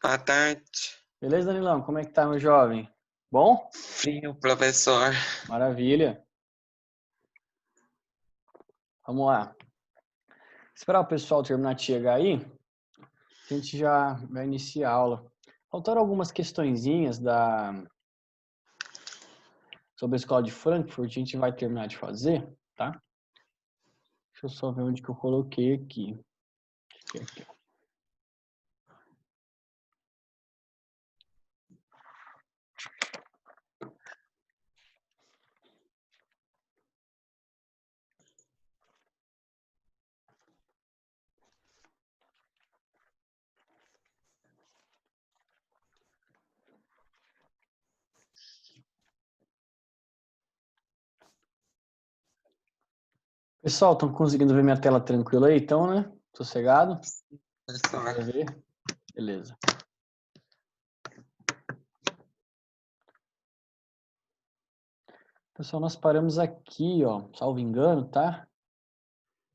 Boa tarde. Beleza, Danilão? Como é que tá, meu jovem? Bom? Frio, professor. Maravilha. Vamos lá. Esperar o pessoal terminar de chegar aí, a gente já vai iniciar a aula. Faltaram algumas questõezinhas sobre a escola de Frankfurt, a gente vai terminar de fazer, tá? Deixa eu só ver onde que eu coloquei aqui. Aqui. Pessoal, estão conseguindo ver minha tela tranquila aí? Então, né? Sossegado? Vai Professor. ver? Beleza. Pessoal, nós paramos aqui, ó. Salvo engano, tá?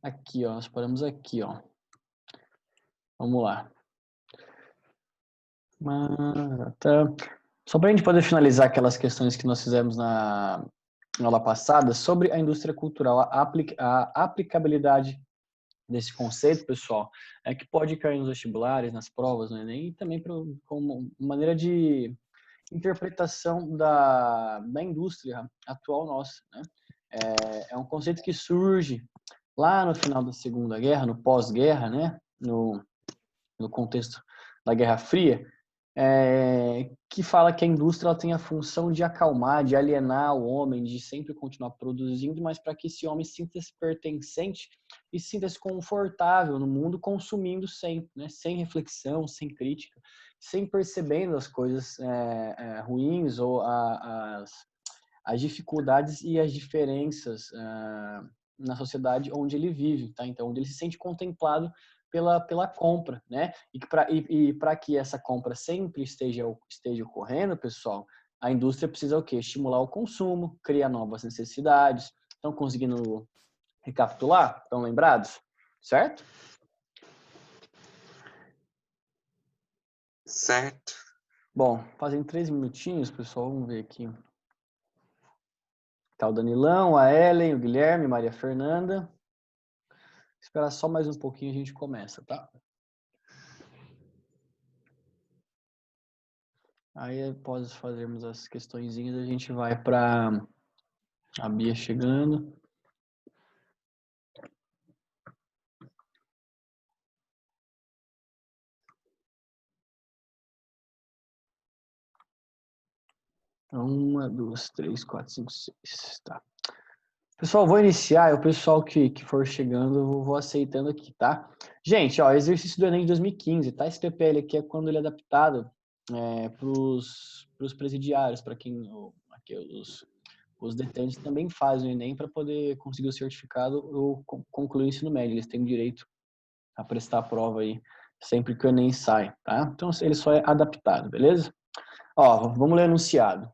Aqui, ó. Nós paramos aqui, ó. Vamos lá. Tá. Só para a gente poder finalizar aquelas questões que nós fizemos na aula passada sobre a indústria cultural, a aplicabilidade desse conceito, pessoal, é que pode cair nos vestibulares, nas provas, no Enem, e também como maneira de interpretação da indústria atual nossa, né? É um conceito que surge lá no final da Segunda Guerra, no pós-guerra, né? No contexto da Guerra Fria, que fala que a indústria ela tem a função de acalmar, de alienar o homem, de sempre continuar produzindo, mas para que esse homem sinta-se pertencente e sinta-se confortável no mundo, consumindo sempre, né? Sem reflexão, sem crítica, sem percebendo as coisas ruins ou as dificuldades e as diferenças na sociedade onde ele vive, tá? Então, onde ele se sente contemplado pela compra, né? E para que essa compra sempre esteja ocorrendo, pessoal, a indústria precisa o quê? Estimular o consumo, criar novas necessidades. Estão conseguindo recapitular? Estão lembrados? Certo? Certo. Bom, fazem 3 minutinhos, pessoal. Vamos ver aqui. Tá o Danilão, a Ellen, o Guilherme, Maria Fernanda. Esperar só mais um pouquinho e a gente começa, tá? Aí, após fazermos as questõezinhas, a gente vai para a Bia chegando. Então, 1, 2, 3, 4, 5, 6. Tá. Pessoal, vou iniciar. O pessoal que for chegando, eu vou aceitando aqui, tá? Gente, ó, exercício do Enem de 2015, tá? Esse TPL aqui é quando ele é adaptado para os presidiários, para quem aqui, os detentos também fazem o Enem para poder conseguir o certificado ou concluir o ensino médio. Eles têm direito a prestar a prova aí sempre que o Enem sai, tá? Então, ele só é adaptado, beleza? Ó, vamos ler o enunciado.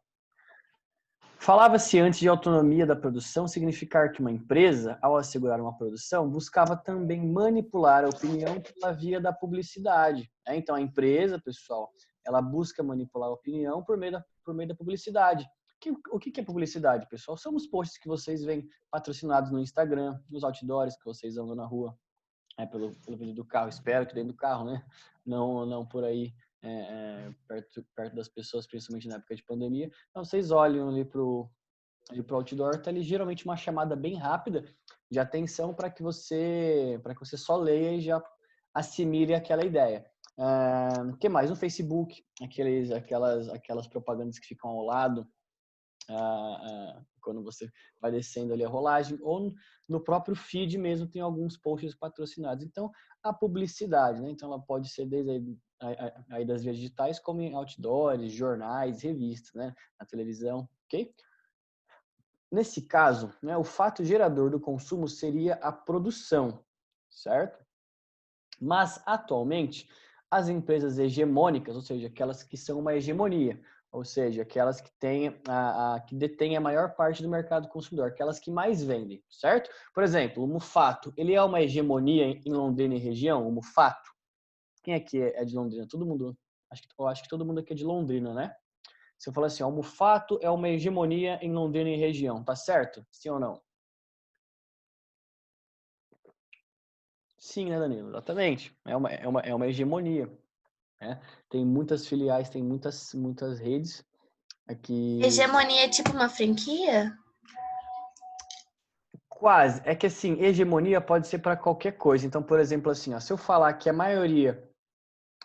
Falava-se antes de autonomia da produção significar que uma empresa, ao assegurar uma produção, buscava também manipular a opinião pela via da publicidade. Então, a empresa, pessoal, ela busca manipular a opinião por meio da publicidade. O que é publicidade, pessoal? São os posts que vocês veem patrocinados no Instagram, nos outdoors que vocês andam na rua, pelo vídeo do carro, espero que dentro do carro, né? Não por aí perto das pessoas, principalmente na época de pandemia. Então, vocês olham ali pro outdoor, tá ali geralmente uma chamada bem rápida de atenção para que você só leia e já assimile aquela ideia. O que mais? No Facebook, aquelas propagandas que ficam ao lado, quando você vai descendo ali a rolagem, ou no próprio feed mesmo tem alguns posts patrocinados. Então, a publicidade, né? Então, ela pode ser desde aí das vias digitais, como em outdoors, jornais, revistas, né? Na televisão, ok? Nesse caso, né, o fato gerador do consumo seria a produção, certo? Mas, atualmente, as empresas hegemônicas, ou seja, aquelas que são uma hegemonia, ou seja, aquelas que que detêm a maior parte do mercado consumidor, aquelas que mais vendem, certo? Por exemplo, o Mufato, ele é uma hegemonia em Londrina e região, o Mufato. Quem é que é de Londrina? Todo mundo Eu acho que todo mundo aqui é de Londrina, né? Se eu falar assim, ó, o Mufato é uma hegemonia em Londrina e região, tá certo? Sim ou não? Sim, né, Danilo? Exatamente. É uma hegemonia, né? Tem muitas filiais, tem muitas redes aqui. Hegemonia é tipo uma franquia? Quase. É que assim, hegemonia pode ser para qualquer coisa. Então, por exemplo, assim, ó, se eu falar que a maioria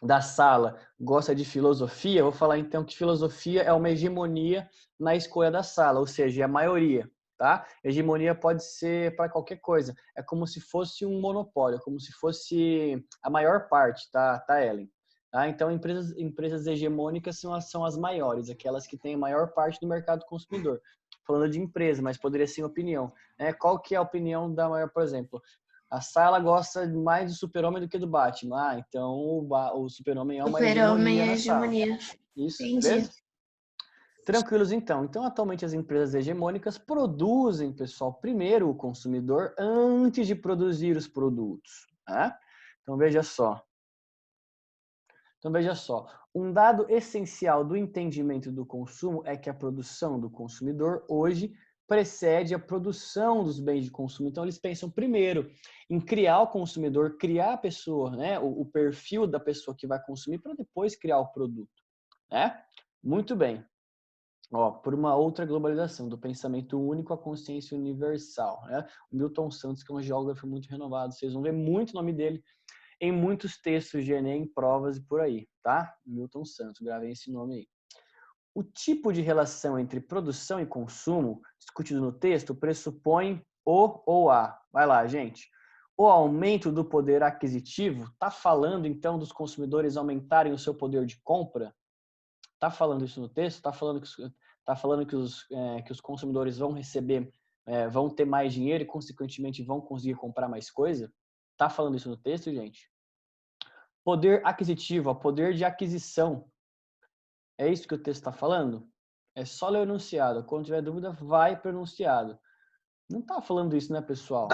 da sala gosta de filosofia, eu vou falar então que filosofia é uma hegemonia na escolha da sala, ou seja, é a maioria, tá? Hegemonia pode ser para qualquer coisa. É como se fosse um monopólio, como se fosse a maior parte, tá, Ellen? Tá? Então, empresas hegemônicas são as maiores, aquelas que têm a maior parte do mercado consumidor. Falando de empresa, mas poderia ser opinião. Né? Qual que é a opinião da maior, por exemplo? A Sala gosta mais do Super-Homem do que do Batman. Ah, então o Super-Homem é uma Super-homem hegemonia é na Sala. hegemonia. Isso, Entendi. beleza? Tranquilos então. Então, atualmente as empresas hegemônicas produzem, pessoal, primeiro o consumidor antes de produzir os produtos. Né? Então, veja só. Um dado essencial do entendimento do consumo é que a produção do consumidor hoje precede a produção dos bens de consumo. Então, eles pensam primeiro em criar o consumidor, criar a pessoa, né, o perfil da pessoa que vai consumir, para depois criar o produto. Né? Muito bem. Ó, por uma outra globalização, do pensamento único à consciência universal. Né? O Milton Santos, que é um geógrafo muito renovado, vocês vão ver muito o nome dele em muitos textos de Enem, provas e por aí, tá? Milton Santos, gravei esse nome aí. O tipo de relação entre produção e consumo, discutido no texto, pressupõe o ou a. Vai lá, gente. O aumento do poder aquisitivo, tá falando então dos consumidores aumentarem o seu poder de compra? Tá falando isso no texto? Tá falando que os consumidores vão receber, vão ter mais dinheiro e, consequentemente, vão conseguir comprar mais coisa? Tá falando isso no texto, gente? Poder aquisitivo, poder de aquisição. É isso que o texto está falando? É só ler o enunciado. Quando tiver dúvida, vai para o enunciado. Não está falando isso, né, pessoal?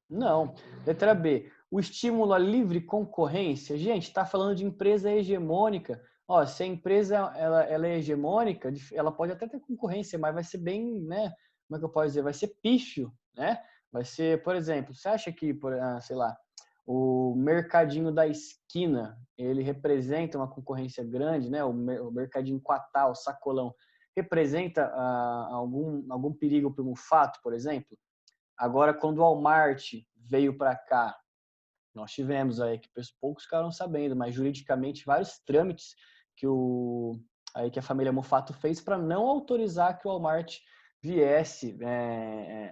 Não. Letra B. O estímulo à livre concorrência. Gente, está falando de empresa hegemônica. Ó, se a empresa ela é hegemônica, ela pode até ter concorrência, mas vai ser bem, né? Como é que eu posso dizer? Vai ser pífio, né? Vai ser, por exemplo, você acha que, sei lá, o mercadinho da esquina, ele representa uma concorrência grande, né? O mercadinho Quatá, o sacolão, representa algum perigo para o Mufato, por exemplo? Agora, quando o Walmart veio para cá, nós tivemos aí, que poucos ficaram sabendo, mas juridicamente vários trâmites que a família Mufato fez para não autorizar que o Walmart viesse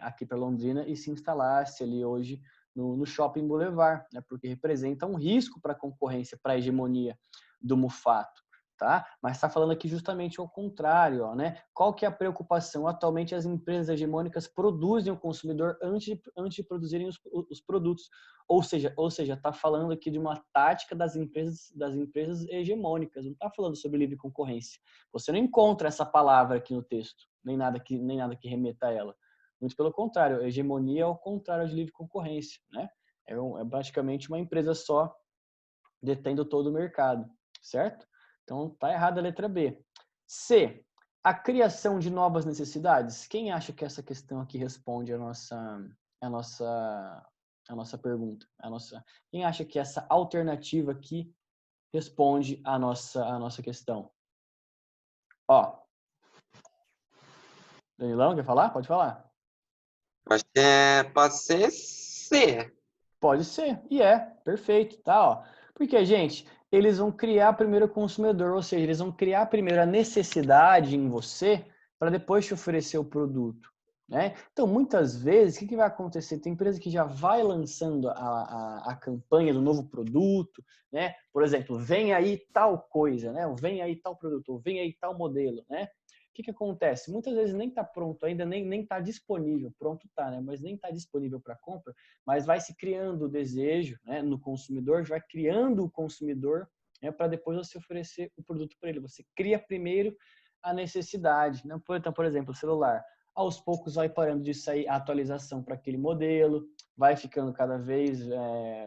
aqui para Londrina e se instalasse ali hoje no Shopping Boulevard, né? Porque representa um risco para a concorrência, para a hegemonia do Mufato. Tá? Mas está falando aqui justamente ao contrário, ó, né? Qual que é a preocupação? Atualmente as empresas hegemônicas produzem o consumidor antes de produzirem os produtos. Ou seja, está falando aqui de uma tática das empresas hegemônicas. Não está falando sobre livre concorrência. Você não encontra essa palavra aqui no texto, nem nada que remeta a ela. Muito pelo contrário, hegemonia é o contrário de livre concorrência, né? É praticamente uma empresa só detendo todo o mercado, certo? Então, tá errada a letra B. C. A criação de novas necessidades. Quem acha que essa questão aqui responde a nossa pergunta? Quem acha que essa alternativa aqui responde a nossa questão? Ó, Danilão, quer falar? Pode falar. Acho que pode ser C. Pode ser, e perfeito, tá, ó. Porque, gente, eles vão criar primeiro o consumidor, ou seja, eles vão criar primeiro a necessidade em você para depois te oferecer o produto, né? Então, muitas vezes, o que vai acontecer? Tem empresa que já vai lançando a campanha do novo produto, né? Por exemplo, vem aí tal coisa, né? Ou vem aí tal produto, ou vem aí tal modelo, né? O que acontece? Muitas vezes nem está pronto ainda, nem está disponível. Pronto está, né? Mas nem está disponível para compra, mas vai se criando o desejo, né, no consumidor, vai criando o consumidor, né, para depois você oferecer o produto para ele. Você cria primeiro a necessidade. Né? Então, por exemplo, o celular. Aos poucos vai parando de sair a atualização para aquele modelo, vai ficando cada vez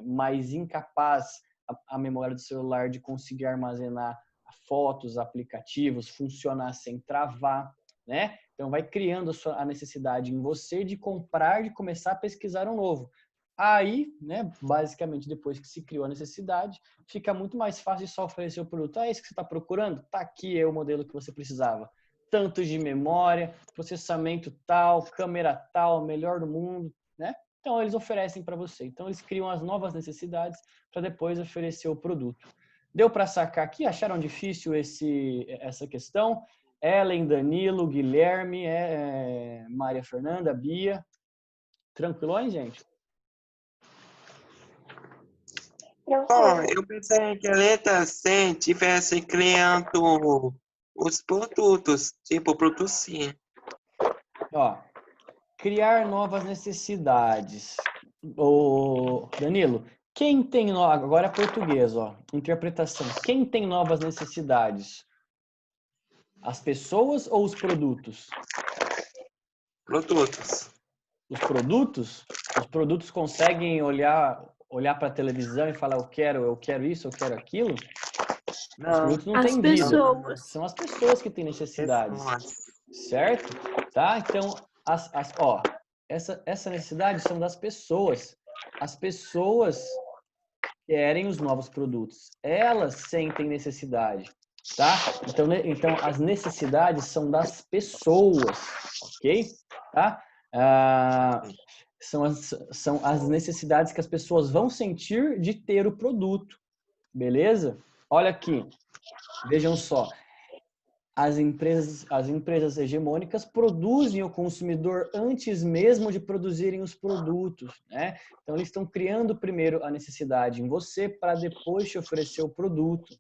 mais incapaz a memória do celular de conseguir armazenar fotos, aplicativos, funcionar sem travar, né? Então vai criando a necessidade em você de comprar, de começar a pesquisar um novo. Aí, né, basicamente, depois que se criou a necessidade, fica muito mais fácil de só oferecer o produto. Ah, é isso que você está procurando? Tá aqui, é o modelo que você precisava. Tanto de memória, processamento tal, câmera tal, melhor do mundo, né? Então, eles oferecem para você. Então, eles criam as novas necessidades para depois oferecer o produto. Deu para sacar aqui? Acharam difícil essa questão? Ellen, Danilo, Guilherme, Maria Fernanda, Bia. Tranquilo, hein, gente? Bom, eu pensei que a letra C tivesse criando os produtos, tipo produto C. Ó, criar novas necessidades. Ô, Danilo, quem tem agora é português, ó, interpretação. Quem tem novas necessidades? As pessoas ou os produtos? Produtos. Os produtos? Os produtos conseguem olhar para a televisão e falar eu quero isso, eu quero aquilo? Os Não, produtos não As têm vida. pessoas. São as pessoas que têm necessidades. pessoas. Certo? Tá? Então, essa necessidade são das pessoas. As pessoas querem os novos produtos. Elas sentem necessidade, tá? Então as necessidades são das pessoas, ok? Tá? São as necessidades que as pessoas vão sentir de ter o produto, beleza? Olha aqui, vejam só. As empresas hegemônicas produzem o consumidor antes mesmo de produzirem os produtos, né? Então, eles estão criando primeiro a necessidade em você para depois te oferecer o produto,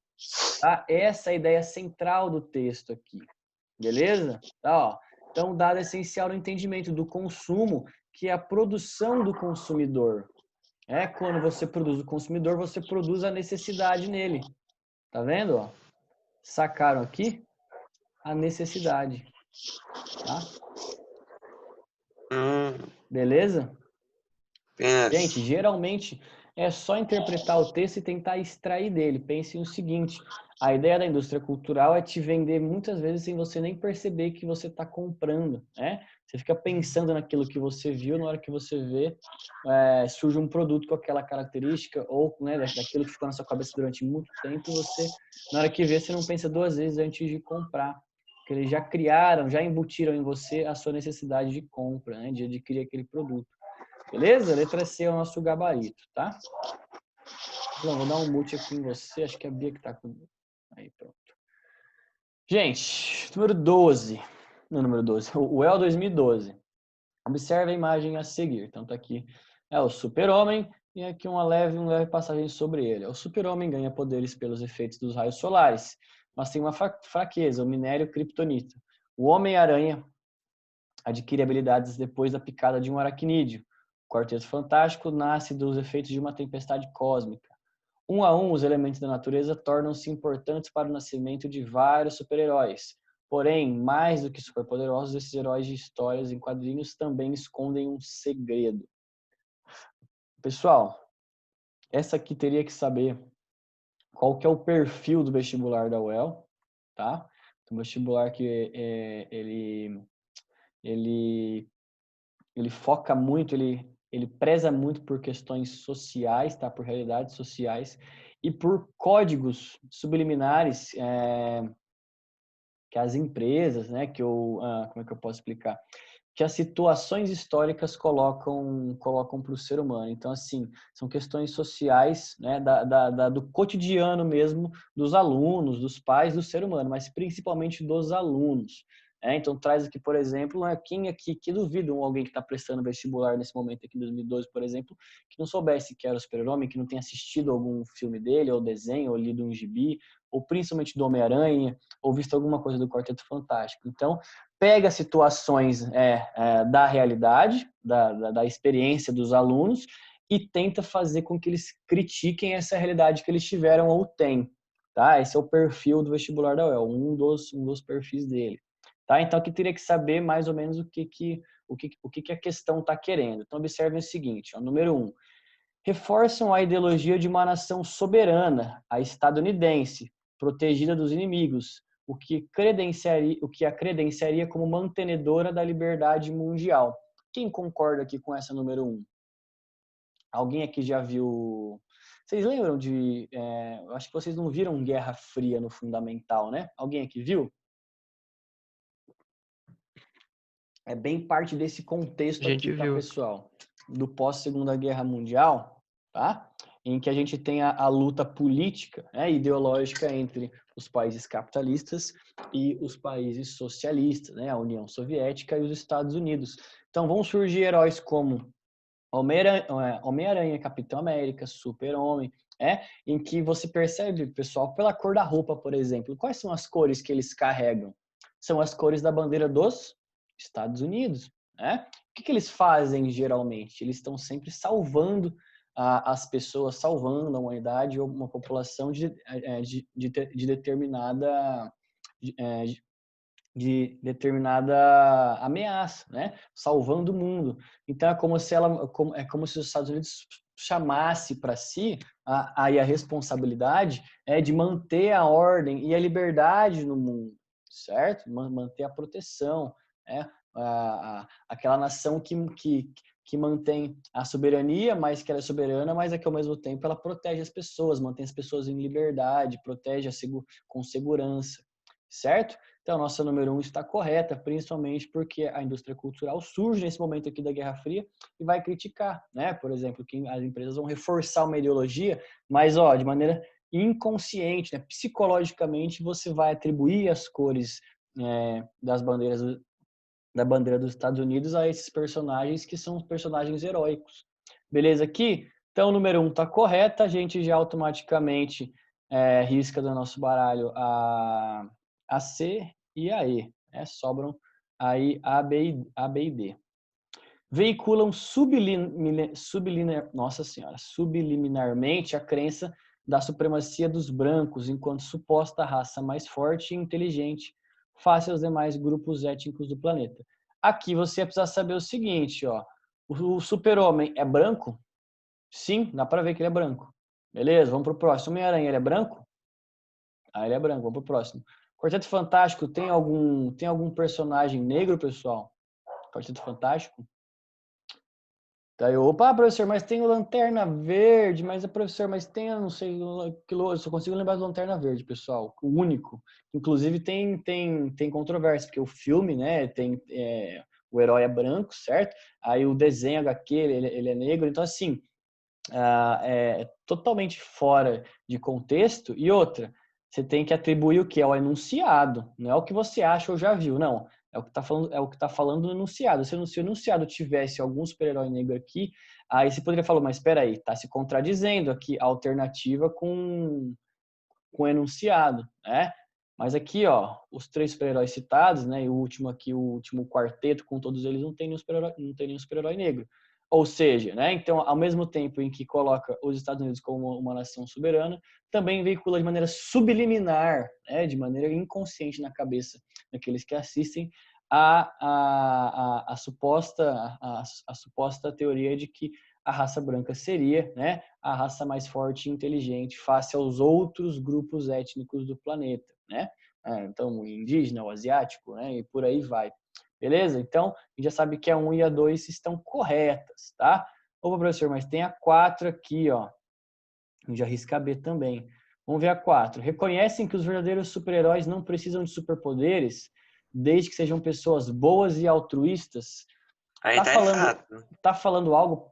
tá? Essa é a ideia central do texto aqui, beleza? Tá, ó. Então, o dado essencial no entendimento do consumo, que é a produção do consumidor. Quando você produz o consumidor, você produz a necessidade nele. Tá vendo? Ó? Sacaram aqui? A necessidade, tá? Beleza? Gente, Yes. geralmente é só interpretar o texto e tentar extrair dele. Pense no seguinte, a ideia da indústria cultural é te vender muitas vezes sem você nem perceber que você está comprando, né? Você fica pensando naquilo que você viu, na hora que você vê, surge um produto com aquela característica ou, né, daquilo que ficou na sua cabeça durante muito tempo e você, na hora que vê, você não pensa duas vezes antes de comprar. Porque eles já criaram, já embutiram em você a sua necessidade de compra, né, de adquirir aquele produto. Beleza? Letra C é o nosso gabarito, tá? Não, vou dar um mute aqui em você, acho que é a Bia que tá com... Aí, pronto. Gente, número 12. Não, número 12. O EL 2012. Observe a imagem a seguir. Então tá aqui. É o super-homem e aqui uma leve passagem sobre ele. O super-homem ganha poderes pelos efeitos dos raios solares, mas tem uma fraqueza, o minério kryptonita. O Homem-Aranha adquire habilidades depois da picada de um aracnídeo. O Quarteto Fantástico nasce dos efeitos de uma tempestade cósmica. Um a um, os elementos da natureza tornam-se importantes para o nascimento de vários super-heróis. Porém, mais do que superpoderosos, esses heróis de histórias em quadrinhos também escondem um segredo. Pessoal, essa aqui teria que saber qual que é o perfil do vestibular da UEL, tá? O vestibular que ele foca muito, ele preza muito por questões sociais, tá? Por realidades sociais e por códigos subliminares que as empresas, né? Como é que eu posso explicar? Que as situações históricas colocam para o ser humano. Então, assim, são questões sociais, né? Do cotidiano mesmo dos alunos, dos pais, do ser humano, mas principalmente dos alunos. Então, traz aqui, por exemplo, quem aqui que duvida, alguém que está prestando vestibular nesse momento aqui em 2012, por exemplo, que não soubesse que era o Super-Homem, que não tenha assistido algum filme dele, ou desenho, ou lido um gibi, ou principalmente do Homem-Aranha, ou visto alguma coisa do Quarteto Fantástico. Então, pega situações da realidade, da experiência dos alunos, e tenta fazer com que eles critiquem essa realidade que eles tiveram ou têm. Tá? Esse é o perfil do vestibular da UEL, um dos perfis dele. Tá? Então, aqui teria que saber mais ou menos o que a questão está querendo. Então, observe o seguinte, ó, número 1. reforçam a ideologia de uma nação soberana, a estadunidense, protegida dos inimigos, o que a credenciaria como mantenedora da liberdade mundial. Quem concorda aqui com essa número 1? Alguém aqui já viu... Vocês lembram de... eu acho que vocês não viram Guerra Fria no Fundamental, né? Alguém aqui viu? É bem parte desse contexto aqui, tá, pessoal? Do pós-Segunda Guerra Mundial, tá? Em que a gente tem a luta política, né, ideológica entre os países capitalistas e os países socialistas, né? A União Soviética e os Estados Unidos. Então vão surgir heróis como Homem-Aranha, Capitão América, Super-Homem, em que você percebe, pessoal, pela cor da roupa, por exemplo, quais são as cores que eles carregam? São as cores da bandeira dos Estados Unidos, né? O que eles fazem geralmente? Eles estão sempre salvando as pessoas, salvando a humanidade ou uma população de determinada ameaça, né? Salvando o mundo. Então é como se os Estados Unidos chamasse para si a responsabilidade de manter a ordem e a liberdade no mundo, certo? Manter a proteção, né? Aquela nação que mantém a soberania, mas que ela é soberana, mas é que ao mesmo tempo ela protege as pessoas, mantém as pessoas em liberdade, protege com segurança, certo? Então, a nossa número 1 está correta, principalmente porque a indústria cultural surge nesse momento aqui da Guerra Fria e vai criticar, né? Por exemplo, que as empresas vão reforçar uma ideologia, mas, de maneira inconsciente, né? Psicologicamente, você vai atribuir as cores da bandeira dos Estados Unidos a esses personagens que são personagens heróicos. Beleza aqui? Então, o número 1 está correta, a gente já automaticamente risca do nosso baralho a C e a E, né? Sobram aí A, B e D. Veiculam subliminarmente a crença da supremacia dos brancos enquanto suposta raça mais forte e inteligente face aos demais grupos étnicos do planeta. Aqui você precisa saber o seguinte, o super-homem é branco? Sim, dá para ver que ele é branco. Beleza, vamos pro próximo. Homem-Aranha, ele é branco? Ele é branco, vamos pro próximo. Quarteto Fantástico, tem algum personagem negro, pessoal? Quarteto Fantástico? Daí, opa, professor, mas tem o Lanterna Verde, professor, mas tem, eu não sei, eu só consigo lembrar do Lanterna Verde, pessoal, o único. Inclusive tem controvérsia, porque o filme, né, o herói é branco, certo? Aí o desenho HQ, ele é negro, então assim, é totalmente fora de contexto. E outra, você tem que atribuir o que? Ao enunciado, não é o que você acha ou já viu, não. É o que tá falando no enunciado. Se o enunciado tivesse algum super-herói negro aqui, aí você poderia falar, mas espera aí, tá se contradizendo aqui a alternativa com o enunciado, né? Mas aqui, os 3 super-heróis citados, né, e o último aqui, o último quarteto com todos eles não tem nenhum super-herói negro. Ou seja, né, então, ao mesmo tempo em que coloca os Estados Unidos como uma nação soberana, também veicula de maneira subliminar, né, de maneira inconsciente na cabeça daqueles que assistem a suposta teoria de que a raça branca seria, né, a raça mais forte e inteligente face aos outros grupos étnicos do planeta, né? Então, o indígena, o asiático, né, e por aí vai. Beleza? Então, a gente já sabe que a 1 e a 2 estão corretas, tá? Opa, professor, mas tem a 4 aqui, ó. A gente já risca a B também. Vamos ver a 4. Reconhecem que os verdadeiros super-heróis não precisam de superpoderes, desde que sejam pessoas boas e altruístas. Aí tá errado. Tá falando algo,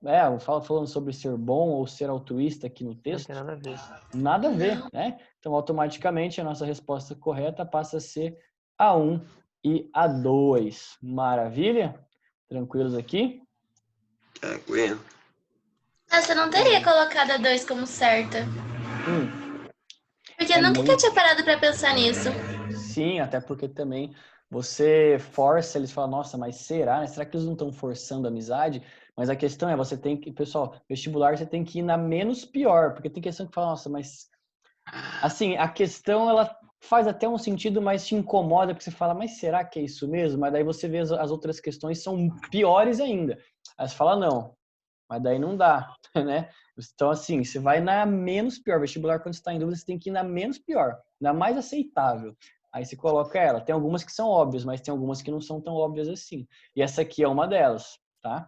falando sobre ser bom ou ser altruísta aqui no texto? Não tem nada a ver. Nada a ver, né? Então, automaticamente, a nossa resposta correta passa a ser a 1 e a 2. Maravilha? Tranquilos aqui? Tranquilo. Você não teria colocado a 2 como certa. Porque eu nunca tinha parado pra pensar nisso. Sim, até porque também você força, eles falam, nossa, mas será? Será que eles não estão forçando a amizade? Mas a questão é, você tem que, pessoal, vestibular você tem que ir na menos pior, porque tem questão que fala, nossa, mas assim, a questão ela faz até um sentido, mas te incomoda, porque você fala, mas será que é isso mesmo? Mas daí você vê as outras questões são piores ainda. Aí você fala, não, mas daí não dá, né? Então, assim, você vai na menos pior. Vestibular, quando você está em dúvida, você tem que ir na menos pior, na mais aceitável. Aí você coloca ela. Tem algumas que são óbvias, mas tem algumas que não são tão óbvias assim. E essa aqui é uma delas, tá?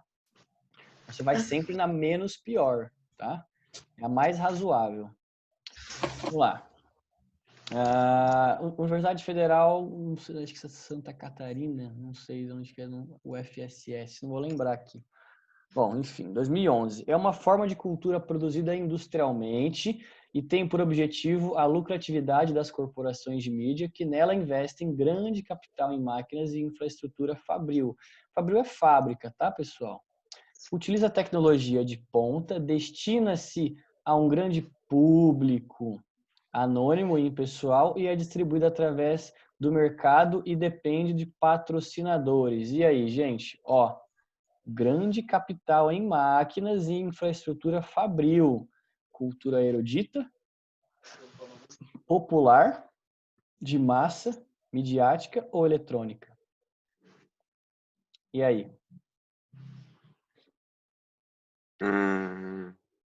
Você vai sempre na menos pior, tá? É a mais razoável. Vamos lá. Universidade Federal, acho que é Santa Catarina, não sei onde que é, o FSS, não vou lembrar aqui. Bom, enfim, 2011. É uma forma de cultura produzida industrialmente e tem por objetivo a lucratividade das corporações de mídia que nela investem grande capital em máquinas e infraestrutura fabril. Fabril é fábrica, tá, pessoal? Utiliza tecnologia de ponta, destina-se a um grande público anônimo e impessoal e é distribuída através do mercado e depende de patrocinadores. E aí, gente, ó, grande capital em máquinas e infraestrutura fabril, cultura erudita, popular, de massa, midiática ou eletrônica? E aí?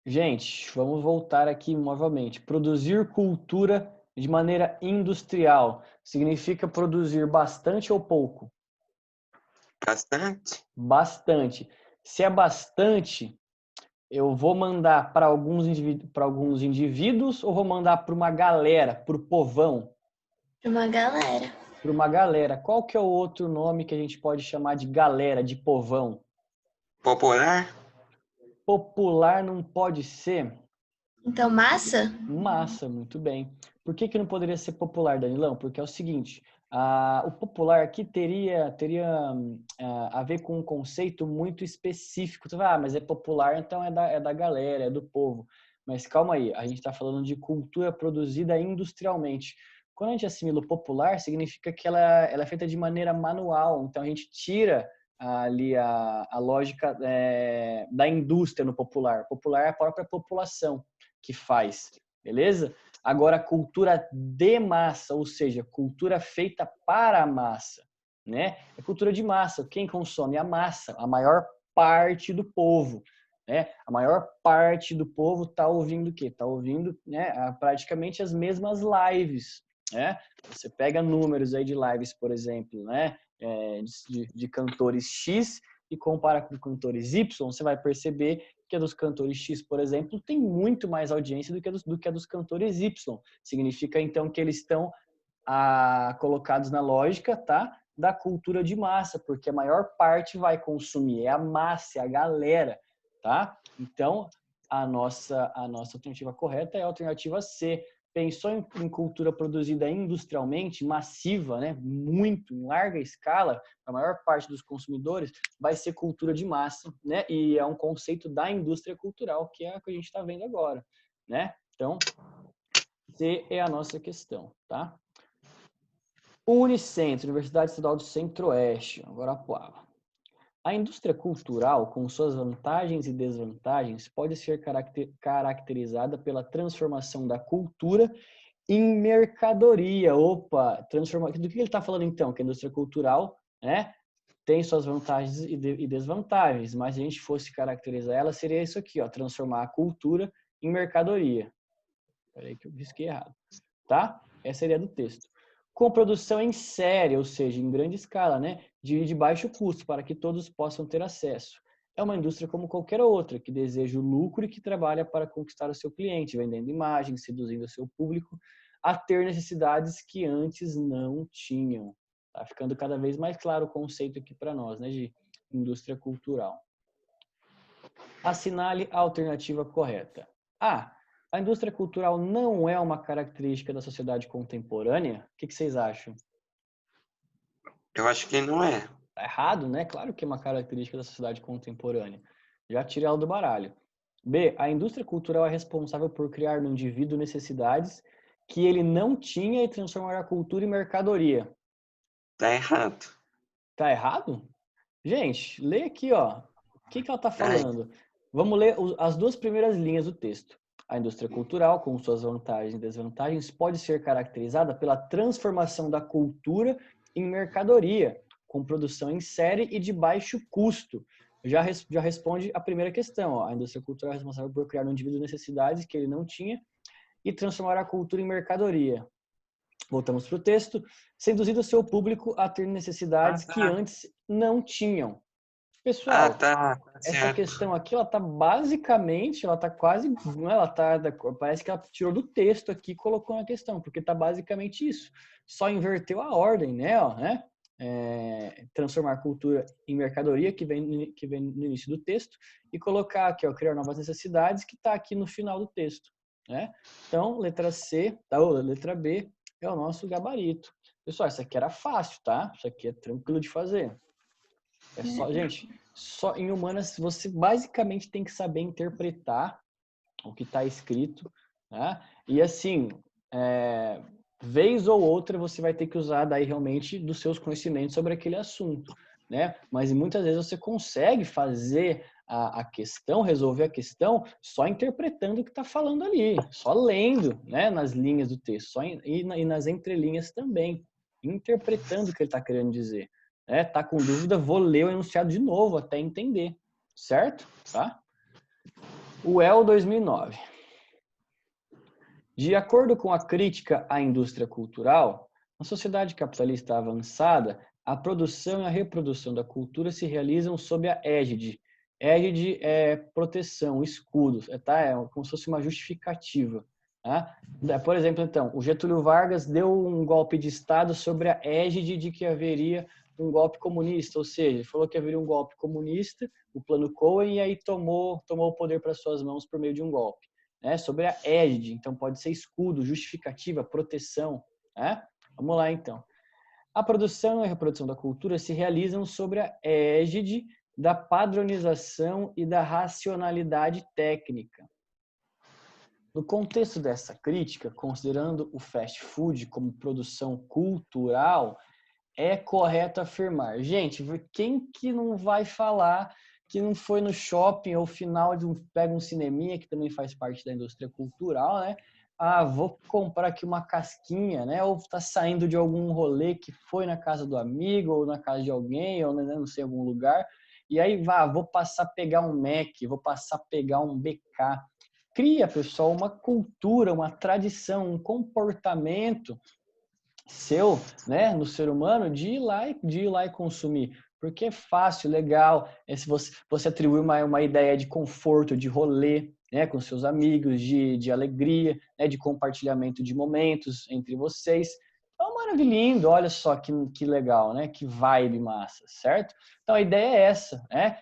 Gente, vamos voltar aqui novamente. Produzir cultura de maneira industrial significa produzir bastante ou pouco? Bastante? Bastante. Se é bastante, eu vou mandar para alguns indivíduos ou vou mandar para uma galera, para o povão? Uma galera. Para uma galera. Qual que é o outro nome que a gente pode chamar de galera, de povão? Popular? Popular não pode ser? Então, massa? Massa, muito bem. Por que que não poderia ser popular, Danilão? Porque é o seguinte, o popular aqui teria a ver com um conceito muito específico. Você vai, mas é popular, então é da galera, é do povo. Mas calma aí, a gente está falando de cultura produzida industrialmente. Quando a gente assimila o popular, significa que ela é feita de maneira manual. Então a gente tira ali a lógica da indústria no popular. Popular é a própria população que faz. Beleza? Agora, cultura de massa, ou seja, cultura feita para a massa, né? É cultura de massa. Quem consome? A massa, a maior parte do povo, né? A maior parte do povo está ouvindo o quê? Está ouvindo, né, praticamente as mesmas lives, né? Você pega números aí de lives, por exemplo, né? De cantores X e compara com cantores Y, você vai perceber que a dos cantores X, por exemplo, tem muito mais audiência do que a dos cantores Y. Significa, então, que eles estão colocados na lógica, tá? Da cultura de massa, porque a maior parte vai consumir, é a massa, é a galera, tá? Então, a nossa alternativa correta é a alternativa C. Pensou em cultura produzida industrialmente, massiva, né? Muito, em larga escala, a maior parte dos consumidores, vai ser cultura de massa, né? E é um conceito da indústria cultural, que é a que a gente está vendo agora, né? Então, C é a nossa questão, tá? Unicentro, Universidade Estadual do Centro-Oeste, Guarapuava. A indústria cultural, com suas vantagens e desvantagens, pode ser caracterizada pela transformação da cultura em mercadoria. Opa, do que ele está falando então? Que a indústria cultural, né, tem suas vantagens e desvantagens, mas se a gente fosse caracterizar ela, seria isso aqui, ó, transformar a cultura em mercadoria. Peraí que eu risquei errado, tá? Essa seria do texto. Com produção em série, ou seja, em grande escala, né? De baixo custo, para que todos possam ter acesso. É uma indústria como qualquer outra, que deseja o lucro e que trabalha para conquistar o seu cliente, vendendo imagens, seduzindo o seu público a ter necessidades que antes não tinham. Tá ficando cada vez mais claro o conceito aqui para nós, né, de indústria cultural. Assinale a alternativa correta. A indústria cultural não é uma característica da sociedade contemporânea? O que vocês acham? Eu acho que não é. Tá errado, né? Claro que é uma característica da sociedade contemporânea. Já tirei ela do baralho. B. A indústria cultural é responsável por criar no indivíduo necessidades que ele não tinha e transformar a cultura em mercadoria. Tá errado. Tá errado? Gente, lê aqui, ó. O que ela tá falando? Vamos ler as duas primeiras linhas do texto. A indústria cultural, com suas vantagens e desvantagens, pode ser caracterizada pela transformação da cultura em mercadoria, com produção em série e de baixo custo. já responde a primeira questão. Ó. A indústria cultural é responsável por criar no indivíduo necessidades que ele não tinha e transformar a cultura em mercadoria. Voltamos para o texto. Seduzindo o seu público a ter necessidades que antes não tinham. Pessoal, Tá essa certo. questão aqui, ela tá basicamente, ela tá quase, parece que ela tirou do texto aqui e colocou na questão, porque tá basicamente isso. Só inverteu a ordem, né? Ó, né? Transformar a cultura em mercadoria, que vem no início do texto, e colocar aqui, ó, criar novas necessidades, que tá aqui no final do texto, né? Então, letra C, letra B é o nosso gabarito. Pessoal, isso aqui era fácil, tá? Isso aqui é tranquilo de fazer. É só, gente, só em humanas você basicamente tem que saber interpretar o que está escrito, né? E assim, vez ou outra você vai ter que usar daí realmente dos seus conhecimentos sobre aquele assunto, né? Mas muitas vezes você consegue fazer a questão, resolver a questão só interpretando o que está falando ali, só lendo, né? Nas linhas do texto, e nas entrelinhas também, interpretando o que ele está querendo dizer. Tá com dúvida, vou ler o enunciado de novo até entender, certo? Tá? O El 2009. De acordo com a crítica à indústria cultural, na sociedade capitalista avançada, a produção e a reprodução da cultura se realizam sob a égide. Égide é proteção, escudo, tá? É como se fosse uma justificativa. Tá? Por exemplo, então, o Getúlio Vargas deu um golpe de Estado sobre a égide de que haveria um golpe comunista, ou seja, ele falou que haveria um golpe comunista, o plano Cohen, e aí tomou o poder para suas mãos por meio de um golpe. Sobre a égide, então pode ser escudo, justificativa, proteção. Né? Vamos lá, então. A produção e a reprodução da cultura se realizam sobre a égide da padronização e da racionalidade técnica. No contexto dessa crítica, considerando o fast food como produção cultural, é correto afirmar. Gente, quem que não vai falar que não foi no shopping ou final pega um cineminha, que também faz parte da indústria cultural, né? Ah, vou comprar aqui uma casquinha, né? Ou tá saindo de algum rolê que foi na casa do amigo ou na casa de alguém, ou não sei, em algum lugar. E aí, vou passar a pegar um Mac, vou passar a pegar um BK. Cria, pessoal, uma cultura, uma tradição, um comportamento seu, né, no ser humano, de ir lá e consumir. Porque é fácil, legal, se você atribui uma ideia de conforto, de rolê, né, com seus amigos, de alegria, né, de compartilhamento de momentos entre vocês. Então, maravilhoso, olha só que legal, né, que vibe massa, certo? Então, a ideia é essa, né?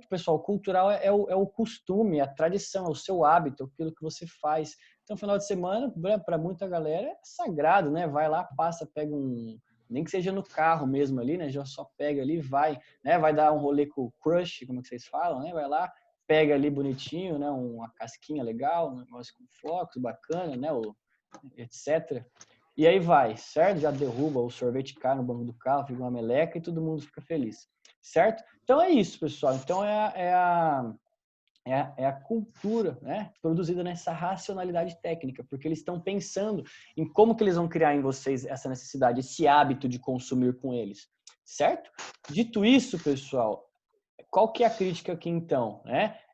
Pessoal, cultural é o costume, a tradição, é o seu hábito, aquilo que você faz. Então, final de semana, para muita galera, é sagrado, né? Vai lá, passa, pega nem que seja no carro mesmo ali, né? Já só pega ali, vai, né? Vai dar um rolê com o crush, como é que vocês falam, né? Vai lá, pega ali bonitinho, né? Uma casquinha legal, um negócio com flocos, bacana, né? Etc. E aí vai, certo? Já derruba o sorvete caro no banco do carro, fica uma meleca e todo mundo fica feliz, certo? Então é isso, pessoal. Então é a cultura, né, produzida nessa racionalidade técnica, porque eles estão pensando em como que eles vão criar em vocês essa necessidade, esse hábito de consumir com eles, certo? Dito isso, pessoal, qual que é a crítica aqui então?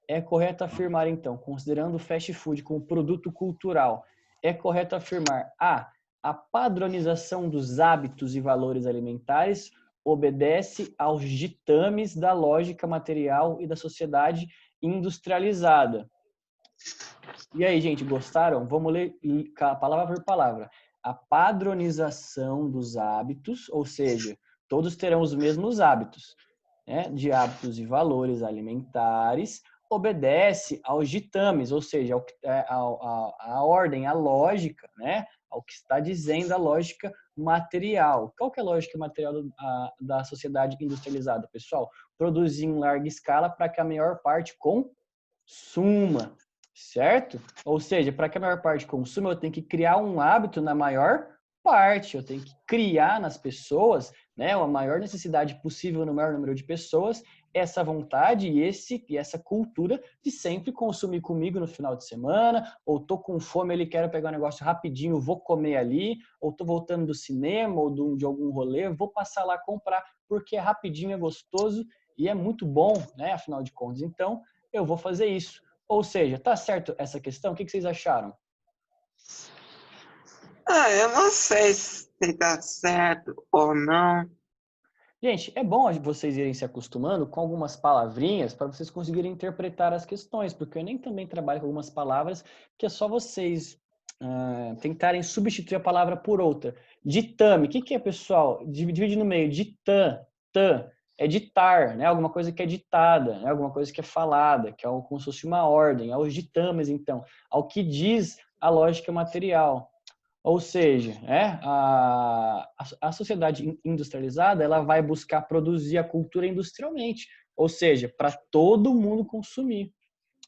É correto afirmar então, considerando o fast food como produto cultural, é correto afirmar a padronização dos hábitos e valores alimentares obedece aos ditames da lógica material e da sociedade industrializada. E aí, gente, gostaram? Vamos ler palavra por palavra. A padronização dos hábitos, ou seja, todos terão os mesmos hábitos, né, de hábitos e valores alimentares, obedece aos ditames, ou seja, à ordem, à lógica, né, ao que está dizendo a lógica material. Qual que é a lógica material da sociedade industrializada, pessoal? Produzir em larga escala para que a maior parte consuma, certo? Ou seja, para que a maior parte consuma, eu tenho que criar um hábito na maior parte, eu tenho que criar nas pessoas, né, a maior necessidade possível no maior número de pessoas, essa vontade e essa cultura de sempre consumir comigo no final de semana, ou tô com fome, ele quer pegar um negócio rapidinho, vou comer ali, ou tô voltando do cinema ou de algum rolê, vou passar lá comprar, porque é rapidinho, é gostoso E é muito bom, né, afinal de contas. Então, eu vou fazer isso. Ou seja, tá certo essa questão? O que vocês acharam? Eu não sei se tá certo ou não. Gente, é bom vocês irem se acostumando com algumas palavrinhas para vocês conseguirem interpretar as questões, porque o Enem também trabalha com algumas palavras que é só vocês tentarem substituir a palavra por outra. Ditame, o que é, pessoal? Divide no meio. Ditam, tam, é ditar, né? Alguma coisa que é ditada, né? Alguma coisa que é falada, que é como se fosse uma ordem. Aos ditames, então, ao que diz a lógica material. Ou seja, a sociedade industrializada ela vai buscar produzir a cultura industrialmente, ou seja, para todo mundo consumir.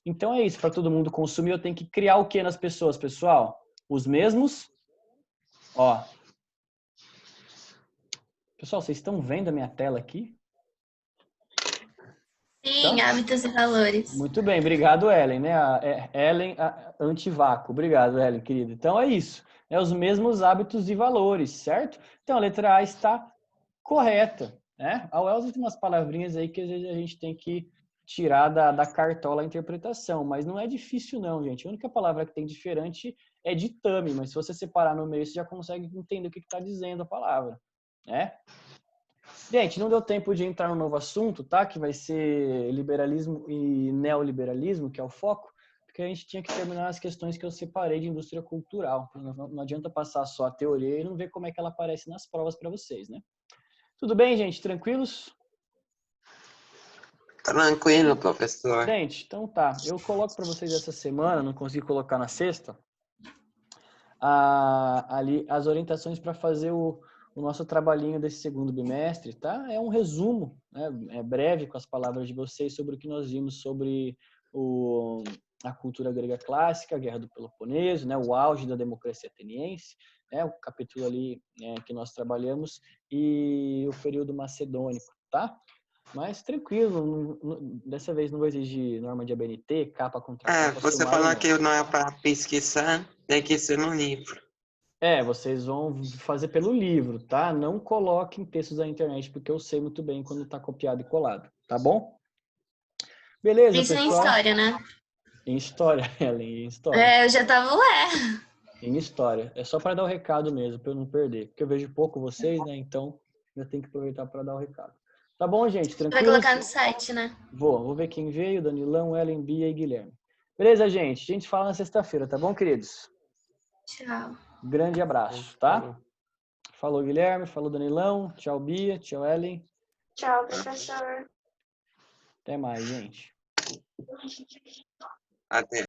Então é isso, para todo mundo consumir eu tenho que criar o que nas pessoas, pessoal? Os mesmos, ó. Pessoal, vocês estão vendo a minha tela aqui? Sim, Então, hábitos e valores. muito bem, obrigado, Ellen, né? Ellen Antivaco, obrigado, Ellen, querida. Então é isso, os mesmos hábitos e valores, certo? Então a letra A está correta, né? A UELS tem umas palavrinhas aí que às vezes a gente tem que tirar da cartola a interpretação, mas não é difícil não, gente. A única palavra que tem diferente é ditame, mas se você separar no meio, você já consegue entender o que está dizendo a palavra, né? Gente, não deu tempo de entrar no novo assunto, tá? Que vai ser liberalismo e neoliberalismo, que é o foco, porque a gente tinha que terminar as questões que eu separei de indústria cultural. Não adianta passar só a teoria e não ver como é que ela aparece nas provas para vocês, né? Tudo bem, gente? Tranquilos? Tranquilo, professor. Gente, então tá. Eu coloco para vocês essa semana, não consegui colocar na sexta, ali as orientações para fazer o nosso trabalhinho desse segundo bimestre, tá? É um resumo, né? É breve com as palavras de vocês sobre o que nós vimos sobre a cultura grega clássica, a Guerra do Peloponeso, né? O auge da democracia ateniense, né? O capítulo ali que nós trabalhamos e o período macedônico, tá? Mas tranquilo, dessa vez não vou exigir norma de ABNT, capa contra capa, Você sumário falou não. que não é para pesquisar, tem que ser no livro. Vocês vão fazer pelo livro, tá? Não coloquem textos da internet, porque eu sei muito bem quando tá copiado e colado, tá bom? Beleza, Isso em pessoal? história, né? Em história, Ellen, em história. Eu já tava, Em história. É só para dar o recado mesmo, para eu não perder. Porque eu vejo pouco vocês, né? Então, eu tenho que aproveitar para dar o recado. Tá bom, gente? Vai Tranquilo? colocar no site, né? Vou ver quem veio, Danilão, Ellen, Bia e Guilherme. Beleza, gente? A gente fala na sexta-feira, tá bom, queridos? Tchau. Grande abraço, tá? Falou, Guilherme. Falou, Danilão. Tchau, Bia. Tchau, Ellen. Tchau, professor. Até mais, gente. Até.